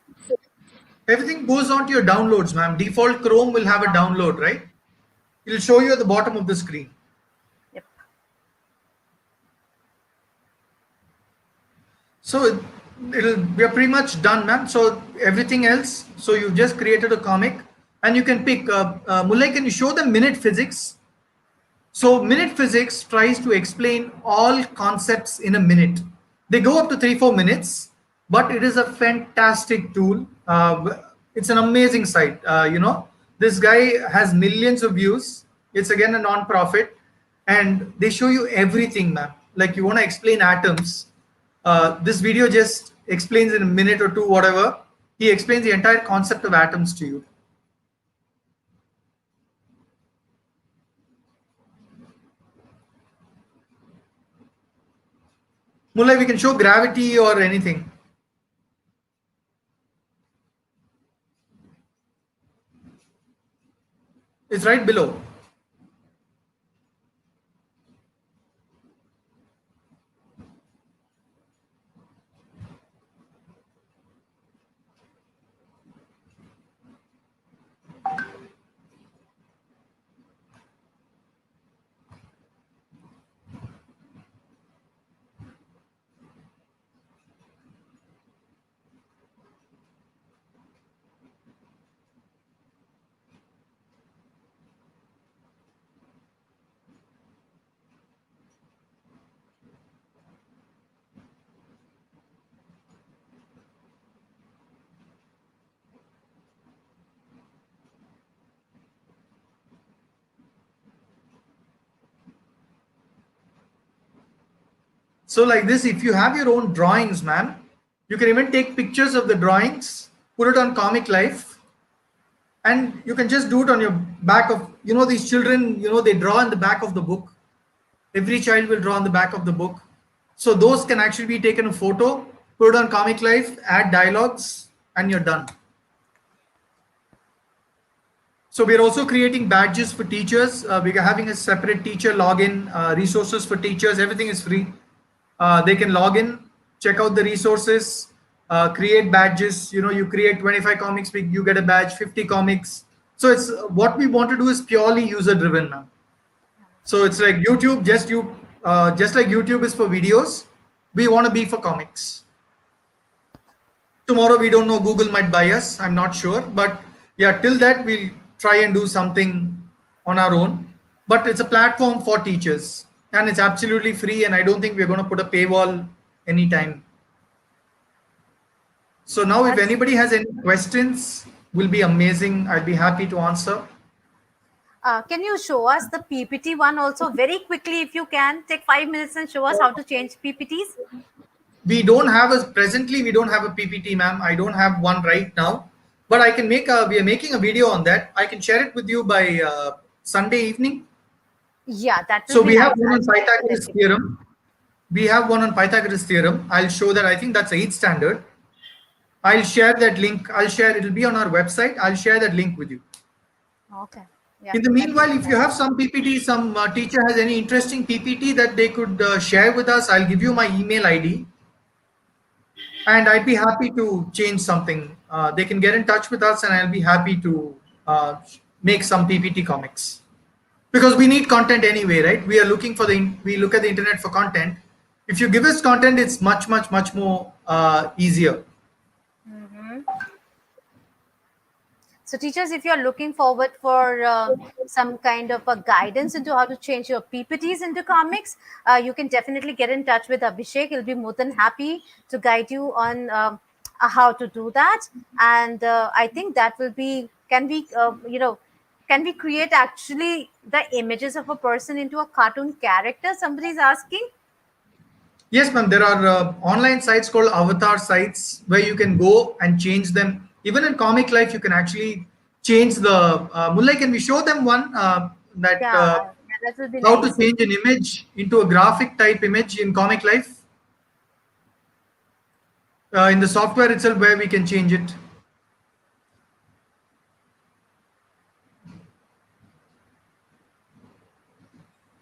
Everything goes on to your downloads, ma'am. Default Chrome will have a download, right? It'll show you at the bottom of the screen. Yep. So we are pretty much done, ma'am. So everything else, so you've just created a comic and you can pick, Mulay, can you show them minute physics? So minute physics tries to explain all concepts in a minute. They go up to 3-4 minutes, but it is a fantastic tool. It's an amazing site. This guy has millions of views. It's again a non-profit, and they show you everything, ma'am. Like you want to explain atoms. This video just explains in a minute or two, whatever. He explains the entire concept of atoms to you. Mulay, we can show gravity or anything. It's right below. So like this, if you have your own drawings, ma'am, you can even take pictures of the drawings, put it on Comic Life, and you can just do it on your back of, these children, they draw in the back of the book. Every child will draw on the back of the book. So those can actually be taken a photo, put it on Comic Life, add dialogues, and you're done. So we're also creating badges for teachers. We're having a separate teacher login, resources for teachers. Everything is free. They can log in, check out the resources, create badges. You create 25 comics, you get a badge, 50 comics. So it's what we want to do is purely user driven now. So it's like YouTube, just like YouTube is for videos, we want to be for comics. Tomorrow we don't know, Google might buy us, I'm not sure, but yeah, till that we'll try and do something on our own. But it's a platform for teachers and it's absolutely free, and I don't think we're going to put a paywall anytime. So now if anybody has any questions, will be amazing. I'd be happy to answer. Can you show us the PPT one also very quickly, if you can? Take 5 minutes and show us how to change PPTs. We don't have presently we don't have a PPT, ma'am. I don't have one right now, but I can we are making a video on that. I can share it with you by Sunday evening. Yeah, that will so be we nice. have one on Pythagoras theorem. We have one on Pythagoras theorem. I'll show that. I think that's 8th standard. I'll share that link. It'll be on our website. I'll share that link with you. Okay. Yeah, in the meanwhile, if you have some PPT, some teacher has any interesting PPT that they could share with us, I'll give you my email ID. And I'd be happy to change something. They can get in touch with us and I'll be happy to make some PPT comics. Because we need content anyway, right? We are looking for we look at the internet for content. If you give us content, it's much more easier. So teachers, if you're looking forward for some kind of a guidance into how to change your PPTs into comics, you can definitely get in touch with Abhishek. He'll be more than happy to guide you on how to do that. And I think that will be, can we create actually the images of a person into a cartoon character? Somebody's asking. Yes, ma'am. There are online sites called avatar sites where you can go and change them. Even in Comic Life, you can actually change the Mulai, can we show them one that Yeah, yeah, that will be how to nice. change an image into a graphic type image in Comic Life in the software itself where we can change it.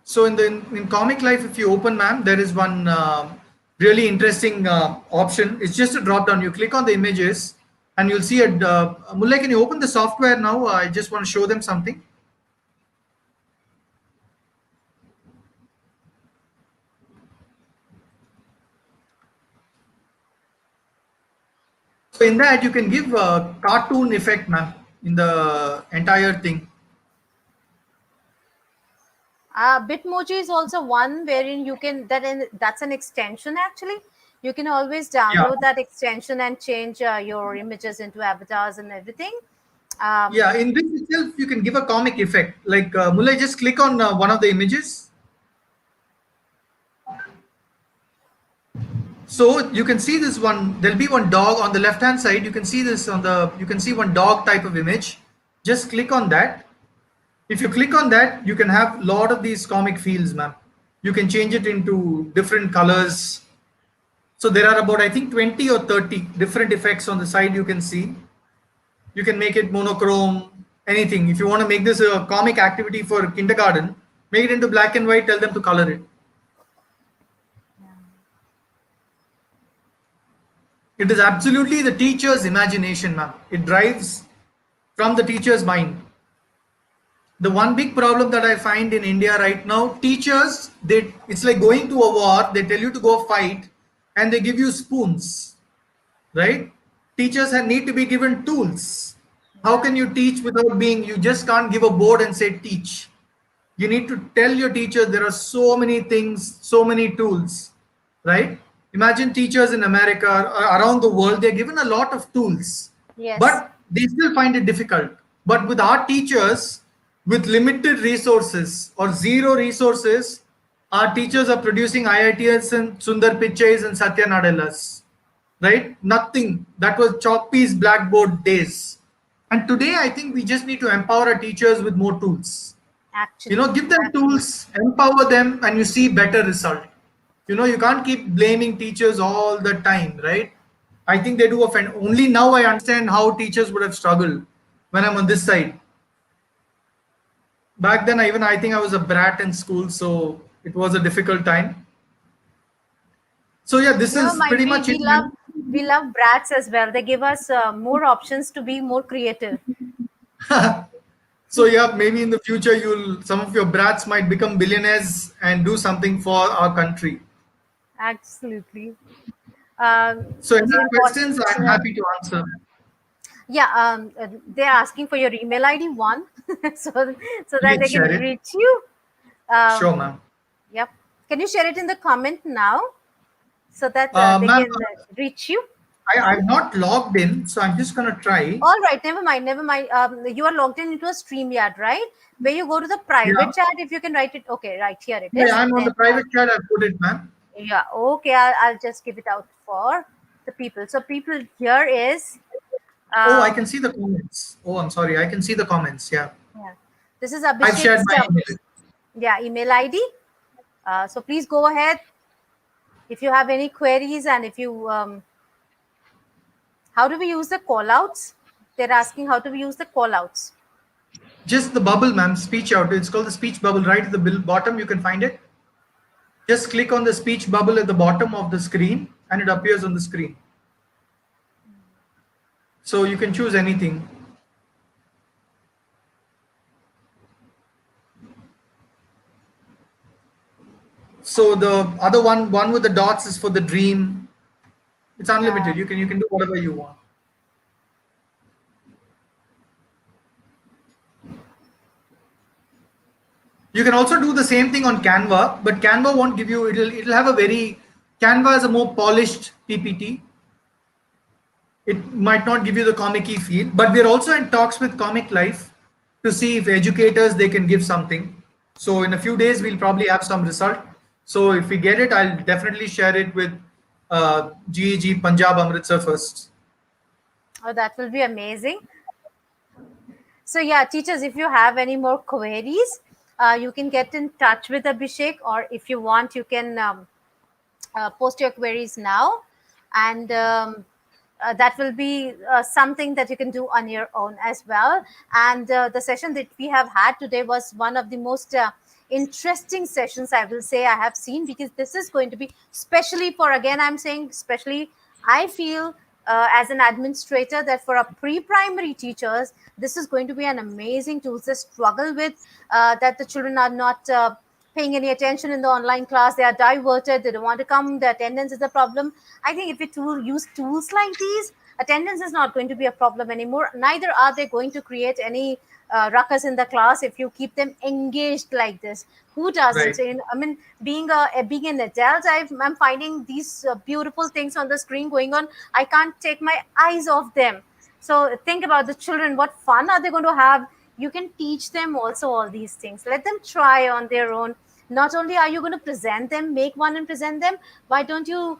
So in Comic Life, if you open, ma'am, there is one really interesting option. It's just a drop down. You click on the images, and you'll see a. Mullah, can you open the software now? I just want to show them something. So in that, you can give a cartoon effect, ma'am, in the entire thing. Bitmoji is also one wherein you can that's an extension actually. You can always Yeah, download that extension and change your images into avatars and everything. Um, yeah. In this itself, you can give a comic effect. Like Mullah, just click on one of the images. So you can see this one. There'll be one dog on the left hand side. You can see this on the. You can see one dog type of image. Just click on that. If you click on that, you can have a lot of these comic fields, ma'am. You can change it into different colors. So there are about, I think, 20 or 30 different effects on the side you can see. You can make it monochrome, anything. If you want to make this a comic activity for kindergarten, make it into black and white, tell them to color it. It is absolutely the teacher's imagination, ma'am. It drives from the teacher's mind. The one big problem that I find in India right now, teachers, it's like going to a war, they tell you to go fight and they give you spoons, right? Teachers need to be given tools. How yeah. can you teach without being, you just can't give a board and say teach. You need to tell your teacher there are so many things, so many tools, right? Imagine teachers in America or around the world, they're given a lot of tools, Yes. but they still find it difficult. But with our teachers, with limited resources or zero resources, our teachers are producing IITs and Sundar Pichais and Satya Nadellas, right? Nothing. That was chalk piece blackboard days. And today, I think we just need to empower our teachers with more tools. Actually, Give them actually. tools, empower them, and you see better result. You can't keep blaming teachers all the time, right? I think they do offend. Only now I understand how teachers would have struggled when I'm on this side. Back then, I think I was a brat in school, so it was a difficult time. So yeah, this Never is mind. pretty We much it, we love man. we love brats as well. They give us more options to be more creative. So yeah, maybe in the future some of your brats might become billionaires and do something for our country. Absolutely. So any It's important. questions, I'm happy to answer. Yeah, they're asking for your email ID one, so so that Please they can share it. reach you. Sure, Um, ma'am. yep. Can you share it in the comment now so that they Ma'am, can reach you? I'm not logged in, so I'm just gonna try. All right, never mind, never mind. You are logged in into a StreamYard, right? Where you go to the Yeah, private chat, if you can write it. Okay, right here it yeah, is. I'm on Then the private chat. I put it, ma'am. yeah, okay. I'll just give it out for the people. So people here is Oh, I um, can see the comments. Oh, I'm sorry. I can see the comments. Yeah, yeah. This is I've shared Abhishek's my email. yeah email ID. So please go ahead if you have any queries and if you how do we use the call outs? They're asking how do we use the call outs. Just the bubble, ma'am. Speech out. It's called the speech bubble. Right at the bottom, you can find it. Just click on the speech bubble at the bottom of the screen, and it appears on the screen. So you can choose anything. So the other one with the dots is for the dream. It's unlimited. You can do whatever you want. You can also do the same thing on Canva, but Canva won't give you. It'll have a very Canva is a more polished PPT. It might not give you the comic-y feel, but we're also in talks with Comic Life to see if educators they can give something. So in a few days we'll probably have some result. So if we get it, I'll definitely share it with GEG Punjab Amritsar first. Oh, that will be amazing. So yeah, teachers, if you have any more queries, you can get in touch with Abhishek, or if you want, you can post your queries now, and that will be something that you can do on your own as well. And the session that we have had today was one of the most interesting sessions, I will say, I have seen, because this is going to be especially for, again, I'm saying especially, I feel as an administrator, that for our pre-primary teachers, this is going to be an amazing tool. They struggle with that the children are not paying any attention in the online class. They are diverted. They don't want to come. The attendance is a problem. I think if we use tools like these, attendance is not going to be a problem anymore. Neither are they going to create any ruckus in the class if you keep them engaged like this. Who doesn't? Right. So, I mean, being an adult, I'm finding these beautiful things on the screen going on. I can't take my eyes off them. So think about the children. What fun are they going to have? You can teach them also all these things. Let them try on their own. Not only are you going to present them, make one and present them, why don't you,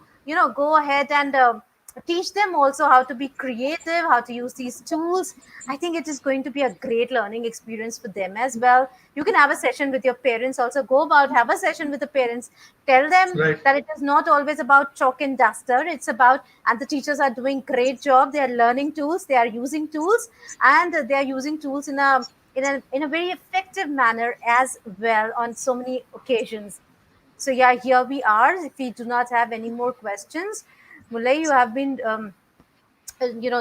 go ahead and teach them also how to be creative, how to use these tools. I think it is going to be a great learning experience for them as well. You can have a session with your parents also. Go about, have a session with the parents. Tell them Right. that it is not always about chalk and duster. It's about, and the teachers are doing great job. They are learning tools. They are using tools, and they are using tools in a very effective manner as well on so many occasions. So yeah, here we are. If we do not have any more questions, Mulay, you have been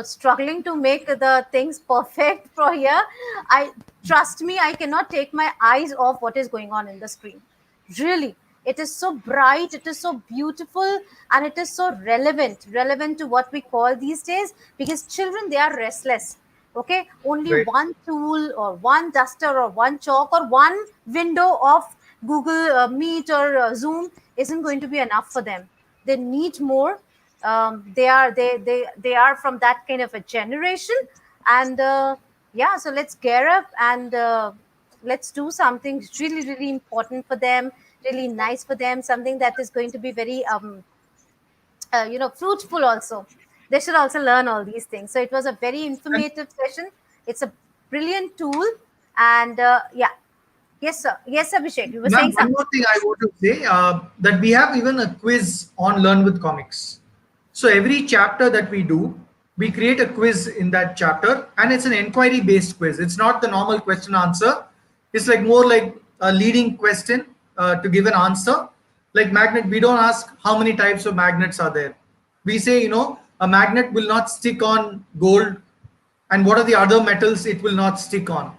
struggling to make the things perfect for here. I Trust me, I cannot take my eyes off what is going on in the screen. Really, it is so bright, it is so beautiful, and it is so relevant to what we call these days, because children, they are restless. Okay, only Right. one tool or one duster or one chalk or one window of Google Meet or Zoom isn't going to be enough for them. They need more. They are from that kind of a generation. And yeah, so let's gear up, and let's do something really important for them, really nice for them, something that is going to be very fruitful also. They should also learn all these things. So it was a very And informative session. It's a brilliant tool. And yeah, yes sir, yes Abhishek, you were ma'am, saying one more something. thing I want to say, that we have even a quiz on Learn with Comics. So every chapter that we do, we create a quiz in that chapter, and it's an inquiry based quiz. It's not the normal question answer. It's like more like a leading question to give an answer. Like magnet, we don't ask how many types of magnets are there. We say, a magnet will not stick on gold, and what are the other metals it will not stick on.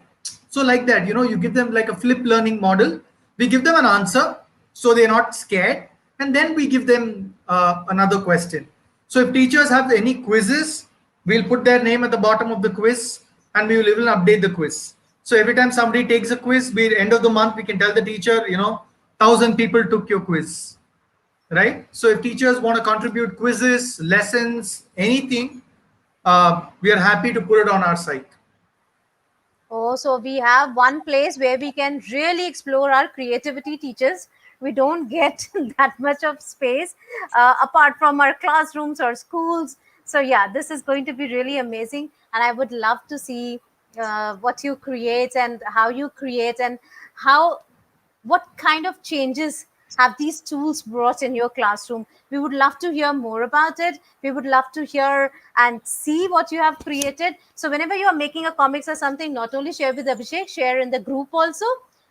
So like that, you give them like a flip learning model. We give them an answer so they're not scared, and then we give them another question. So if teachers have any quizzes, we'll put their name at the bottom of the quiz, and we will even update the quiz. So every time somebody takes a quiz, be end of the month, we can tell the teacher, 1,000 people took your quiz, right? So if teachers want to contribute quizzes, lessons, anything, we are happy to put it on our site. Oh, so we have one place where we can really explore our creativity, teachers. We don't get that much of space apart from our classrooms or schools. So, yeah, this is going to be really amazing. And I would love to see what you create and how you create, and how, what kind of changes have these tools brought in your classroom. We would love to hear more about it. We would love to hear and see what you have created. So whenever you are making a comics or something, not only share with Abhishek, share in the group also.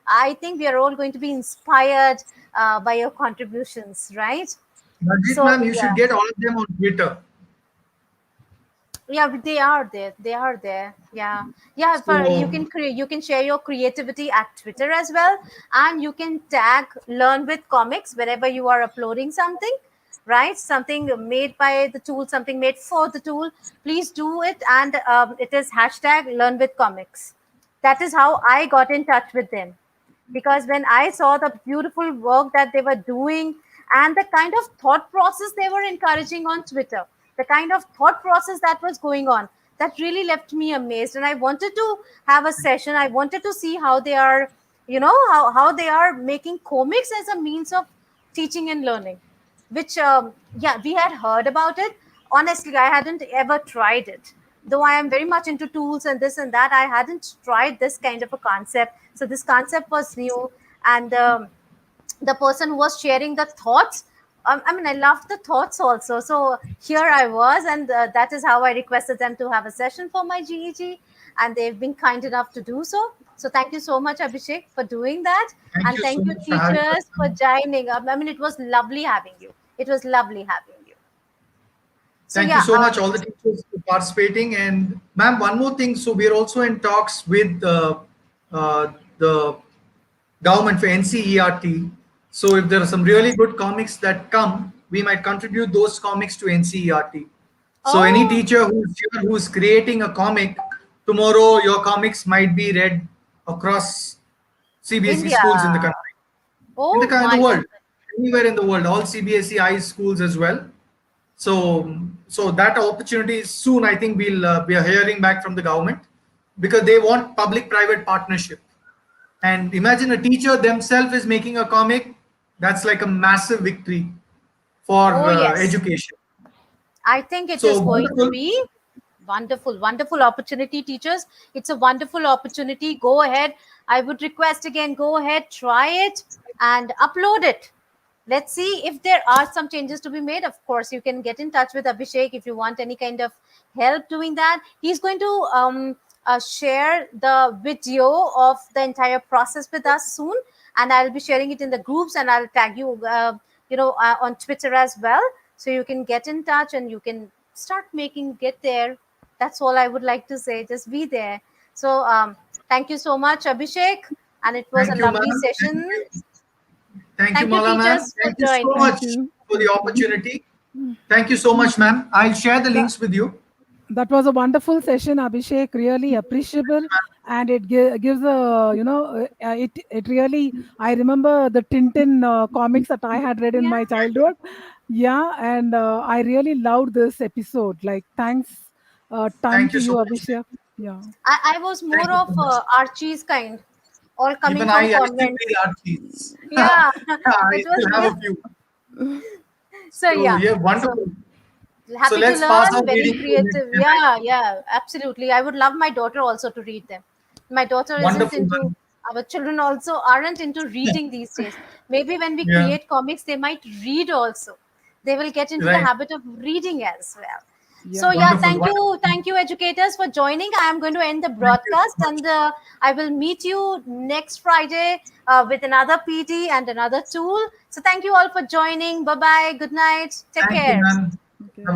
I think we are all going to be inspired by your contributions, right? Najit So ma'am, you yeah, should get all of them on Twitter. yeah, they are there, they are there. Yeah, yeah, for you So can create, you can share your creativity at Twitter as well. And you can tag Learn with Comics wherever you are uploading something, right? Something made by the tool, something made for the tool, please do it. And it is hashtag Learn with Comics. That is how I got in touch with them, because when I saw the beautiful work that they were doing, and the kind of thought process they were encouraging on Twitter, the kind of thought process that was going on, that really left me amazed. And I wanted to have a session. I wanted to see how they are, how they are making comics as a means of teaching and learning, which, yeah, we had heard about it. Honestly, I hadn't ever tried it. though I am very much into tools and this and that, I hadn't tried this kind of a concept. So this concept was new, and the person who was sharing the thoughts, I mean, I loved the thoughts also. So here I was, and that is how I requested them to have a session for my GEG, and they've been kind enough to do so. So thank you so much, Abhishek, for doing that, Thank and you so thank you, much for having us, teachers, for ma'am. joining. I mean, it was lovely having you. It was lovely having you. So Thank you yeah, so much, all the teachers for participating. And ma'am, one more thing. So we are also in talks with the government for NCERT. So if there are some really good comics that come, we might contribute those comics to NCERT. So any oh, teacher who's here who's creating a comic, tomorrow your comics might be read across CBSE India. schools in the country, Oh in the my world, goodness. anywhere in the world, all CBSE high schools as well. So that opportunity is soon. I think we are hearing back from the government because they want public-private partnership. And imagine a teacher themselves is making a comic. That's like a massive victory for Oh yes. education. I think it So is going to wonderful. be wonderful, wonderful opportunity, teachers. It's a wonderful opportunity. Go ahead. I would request again, go ahead, try it and upload it. Let's see if there are some changes to be made. Of course, you can get in touch with Abhishek if you want any kind of help doing that. He's going to share the video of the entire process with us soon, and I'll be sharing it in the groups, and I'll tag you, on Twitter as well, so you can get in touch and you can start making get there. That's all I would like to say. Just be there. So thank you so much, Abhishek, and it was a Thank you, lovely ma'am. session. Thank you, Thank you, Mala, ma'am. teachers, for Thank you so joining. Thank much you. for the opportunity. Thank you so much, ma'am. I'll share the That, links with you. that was a wonderful session, Abhishek. Really appreciable, and it gives a it really. I remember the Tintin comics that I had read in Yeah. my childhood. Yeah, and I really loved this episode. Like, thanks, time Thank to you so you, much. Abhishek. Yeah. I was Thank more you of so much. Archie's kind, all coming Even from I still convents. read art sheets. Yeah, I it was still have real. a few. So So yeah, yeah, so wonderful. So happy to let's pass learn, on very reading to the next creative. Yeah, generation. yeah, absolutely. I would love my daughter also to read them. My daughter isn't Wonderful, into, man. our children also aren't into reading these days. Maybe when we Yeah, create comics, they might read also. They will get into the right. habit of reading as well. So Yeah. yeah, Wonderful, wonderful. thank you, educators, for joining. I am going to end the Thank you broadcast, so much. and I will meet you next Friday with another PD and another tool. So thank you all for joining. Bye bye. Good night. Take Thank you, care. man.